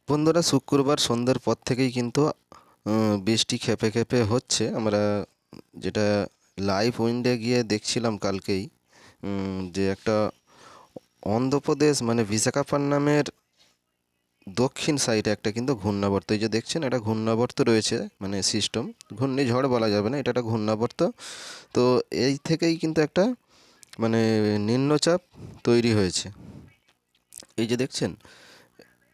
বন্ধুরা, শুক্রবার সন্ধ্যের পর থেকেই কিন্তু বৃষ্টি খেপে খেপে হচ্ছে। আমরা যেটা লাইভ উইন্ডে গিয়ে দেখছিলাম কালকেই, যে একটা অন্ধ্রপ্রদেশ মানে বিশাখাপট্টনমের দক্ষিণ সাইডে একটা কিন্তু ঘূর্ণাবর্ত, এই যে দেখছেন একটা ঘূর্ণাবর্ত রয়েছে, মানে সিস্টেম, ঘূর্ণিঝড় বলা যাবে না, এটা একটা ঘূর্ণাবর্ত। তো এই থেকেই কিন্তু একটা মানে নিম্নচাপ তৈরি হয়েছে, এই যে দেখছেন।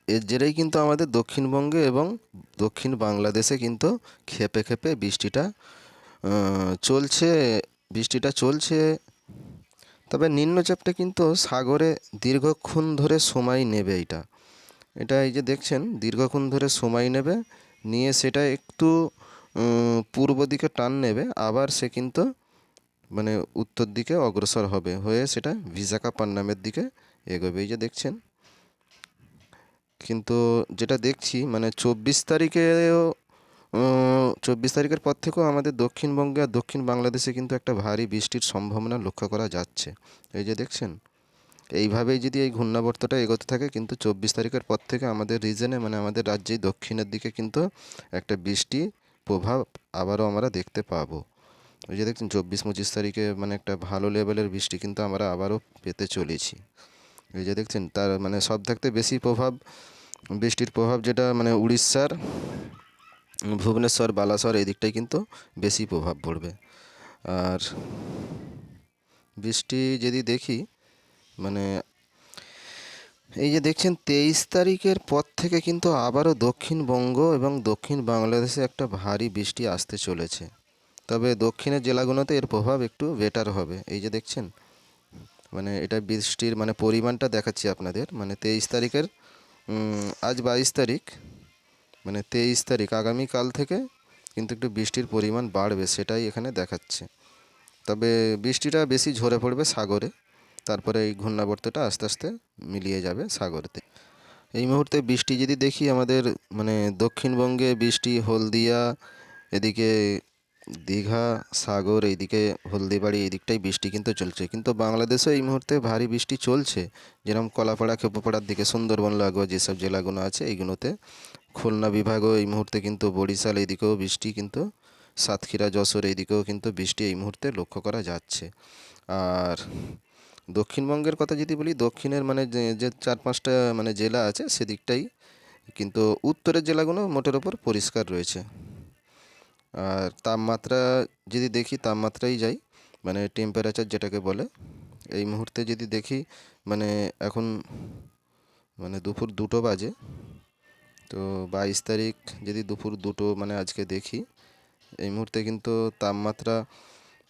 এর জেরেই কিন্তু আমাদের দক্ষিণবঙ্গে এবং দক্ষিণ বাংলাদেশে কিন্তু খেপে খেপে চলছে বৃষ্টিটা চলছে। তবে নিম্নচাপটা কিন্তু সাগরে দীর্ঘক্ষণ ধরে সময় নেবে। এটা এটা এই যে দেখছেন দীর্ঘক্ষণ ধরে সময় নেবে, নিয়ে সেটা একটু পূর্ব দিকে টান নেবে, আবার সে কিন্তু মানে উত্তর দিকে অগ্রসর হবে, হয়ে সেটা বিশাখাপট্টনমের দিকে এগোবে, এই যে দেখছেন। কিন্তু যেটা দেখছি মানে 24 তারিখেও 24 তারিখের পর থেকেও আমাদের দক্ষিণবঙ্গে আর দক্ষিণ বাংলাদেশে কিন্তু একটা ভারী বৃষ্টির সম্ভাবনা লক্ষ্য করা যাচ্ছে, এই যে দেখছেন। এইভাবেই যদি এই ঘূর্ণাবর্তটা এগোতে থাকে, কিন্তু 24 তারিখের পর থেকে আমাদের রিজনে মানে আমাদের রাজ্যেই দক্ষিণের দিকে কিন্তু একটা বৃষ্টি প্রভাব আবারও আমরা দেখতে পাবো। ওই যে দেখছেন 24-25 তারিখে মানে একটা ভালো লেভেলের বৃষ্টি কিন্তু আমরা আবারও পেতে চলেছি, এই যে দেখছেন। তার মানে সব থাকতে বেশি প্রভাব, বৃষ্টির প্রভাব যেটা মানে উড়িষ্যার ভুবনেশ্বর বালাসর এই দিকটাই কিন্তু বেশি প্রভাব পড়বে। আর বৃষ্টি যদি দেখি মানে এই যে দেখছেন 23 তারিখের পর থেকে কিন্তু আবারও দক্ষিণবঙ্গ এবং দক্ষিণ বাংলাদেশে একটা ভারী বৃষ্টি আসতে চলেছে। তবে দক্ষিণের জেলাগুলোতে এর প্রভাব একটু বেটার হবে, এই যে দেখছেন। মানে এটা বৃষ্টির মানে পরিমাণটা দেখাচ্ছি আপনাদের, মানে 23 তারিখের আজ 22 তারিখ, মানে 23 তারিখ আগামীকাল থেকে কিন্তু একটু বৃষ্টির পরিমাণ বাড়বে, সেটাই এখানে দেখাচ্ছে। তবে বৃষ্টিটা বেশি ঝরে পড়বে সাগরে, তারপরে এই ঘূর্ণাবর্তটা আস্তে আস্তে মিলিয়ে যাবে সাগরেতে। এই মুহূর্তে বৃষ্টি যদি দেখি আমাদের মানে দক্ষিণবঙ্গে বৃষ্টি হলদিয়া, এদিকে দীঘা, সাগর, এইদিকে হলদিবাড়ি, এই দিকটাই বৃষ্টি কিন্তু চলছে। কিন্তু বাংলাদেশে এই মুহূর্তে ভারী বৃষ্টি চলছে, যেরকম কলাপাড়া খেপুপাড়ার দিকে সুন্দরবন লাগোয়া যেসব জেলাগুলো আছে এইগুলোতে। খুলনা বিভাগও এই মুহূর্তে কিন্তু, বরিশাল এইদিকেও বৃষ্টি কিন্তু, সাতক্ষীরা যশোর এইদিকেও কিন্তু বৃষ্টি এই মুহূর্তে লক্ষ্য করা যাচ্ছে। আর দক্ষিণবঙ্গের কথা যদি বলি, দক্ষিণের মানে যে যে 4-5টা মানে জেলা আছে সেদিকটাই কিন্তু, উত্তরের জেলাগুলো মোটের ওপর পরিষ্কার রয়েছে। আর তাপমাত্রা যদি দেখি, তাপমাত্রাই যাই মানে টেম্পারেচার যেটাকে বলে, এই মুহূর্তে যদি দেখি মানে এখন মানে দুপুর 2টো বাজে। তো 22 তারিখ যদি দুপুর 2টো মানে আজকে দেখি, এই মুহূর্তে কিন্তু তাপমাত্রা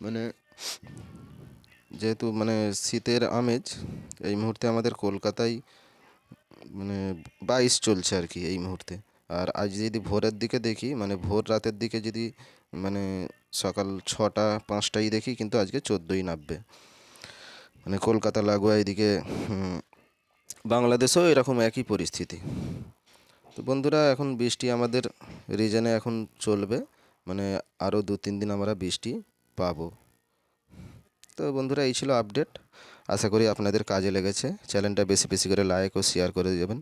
মানে যেহেতু মানে শীতের আমেজ, এই মুহূর্তে আমাদের কলকাতায় মানে 22 চলছে আর কি এই মুহূর্তে। আর আজ যদি ভোরের দিকে দেখি, মানে ভোর রাতের দিকে যদি মানে সকাল 6টা 5টায় দেখি, কিন্তু আজকে 14ই নামবে, মানে কলকাতা লাগোয়া এদিকে বাংলাদেশেও এরকম একই পরিস্থিতি। তো বন্ধুরা, এখন বৃষ্টি আমাদের রিজনে এখন চলবে, মানে আরও 2-3 দিন আমরা বৃষ্টি পাবো। তো বন্ধুরা, এই ছিল আপডেট, আশা করি আপনাদের কাজে লেগেছে। চ্যানেলটা বেশি বেশি করে লাইক ও শেয়ার করে দেবেন,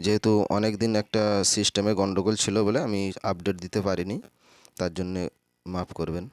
যেহেতু অনেক দিন একটা সিস্টেমে গন্ডগোল ছিল বলে আমি আপডেট দিতে পারিনি, তার জন্যে মাফ করবেন।